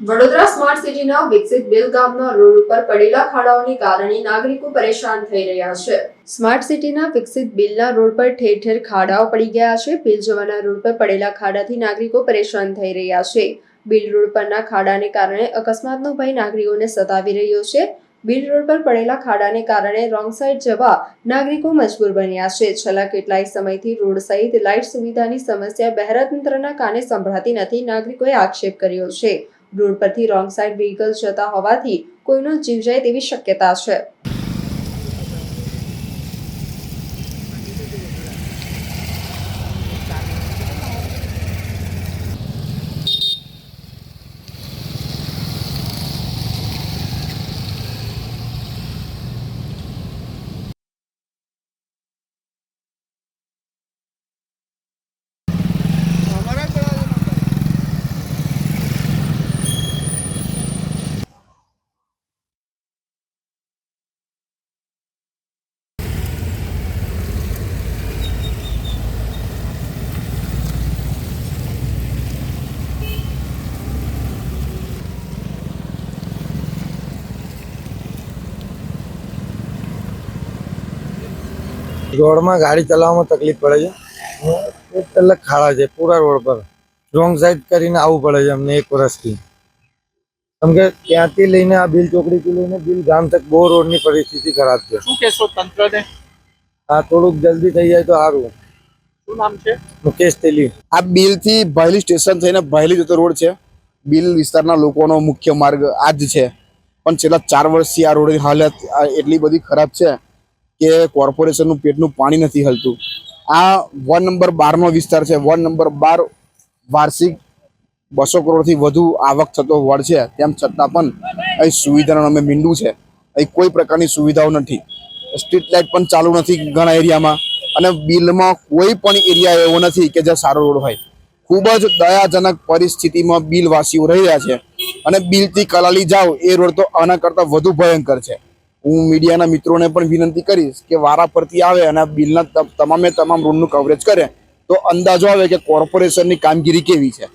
Vadodara smart સિટીના વિકસિત bill ગામના રોડ ઉપર પડેલા ખાડાઓને કારણે નાગરિકો પરેશાન થઈ રહ્યા છે. સ્માર્ટ સિટીના વિકસિત બિલના રોડ પર ઠેર ઠેર ખાડાઓ પડી ગયા છે. બિલ જવાના રોડ પર પડેલા ખાડાથી નાગરિકો પરેશાન થઈ રહ્યા છે. બિલ રોડ પરના ખાડાને કારણે અકસ્માતનો ભય નાગરિકોને સતાવી રહ્યો છે. બિલ રોડ પર પડેલા ખાડાને કારણે રોંગ સાઈડ જવા નાગરિકો મજબૂર બન્યા છે. છેલ્લા કેટલાય સમયથી રોડ સહિત લાઇટ સુવિધાની સમસ્યા બહેરા તંત્રના કાને સંભળાતી નથી. નાગરિકોએ આક્ષેપ કર્યો છે. રોડ પરથી રોંગ સાઈડ વ્હીકલ જતા હોવાથી કોઈનો જીવ જાય તેવી શક્યતા છે. रोड में गाड़ी चलावવામાં तकलीफ पड़े છે. एक कलाक खाड़ा છે पूरा रोड पर. रोंग साइड કરીને આવવું પડે છે અમને એક વર્ષથી. કેમ કે ત્યાંથી લઈને આ બિલ ચોકડીથી લઈને બિલ ગામ તક બહુ રોડની પરિસ્થિતિ ખરાબ છે. શું કહેશો તંત્રને? આ થોડુંક જલ્દી થઈ જાય તો સારું. શું નામ છે? મુકેશ તેલી. આ બિલથી ભાયલી સ્ટેશન થઈને ભાયલી જતો રોડ છે. બિલ વિસ્તારના લોકોનો મુખ્ય માર્ગ આ જ છે. પણ છેલ્લા 4 વર્ષથી આ રોડની હાલત એટલી બધી ખરાબ છે કે કોર્પોરેશનનું પેટનું પાણી નથી હલતું. આ વોર્ડ નંબર 12નો વિસ્તાર છે. વોર્ડ નંબર 12 વાર્ષિક 200 કરોડથી વધુ આવક થતો વોર્ડ છે. તેમ છતાં પણ અહીં સુવિધાનું અમે મીંડું છે. અહીં કોઈ પ્રકારની સુવિધાઓ નથી. સ્ટ્રીટ લાઇટ પણ ચાલુ નથી ઘણા એરિયામાં. અને બિલમાં કોઈ પણ એરિયા એવો નથી કે જ્યાં સારો રોડ હોય. ખૂબ જ દયાજનક પરિસ્થિતિમાં બિલવાસીઓ રહી રહ્યા છે. અને બિલથી કલાલી જાઓ એ રોડ તો આના કરતાં વધુ ભયંકર છે. હું મીડિયાના મિત્રોને પણ વિનંતી કરીશ કે વારા પરથી આવે અને બિલના તમામ રોડનું કવરેજ કરે તો અંદાજો આવે કે કોર્પોરેશનની કામગીરી કેવી છે.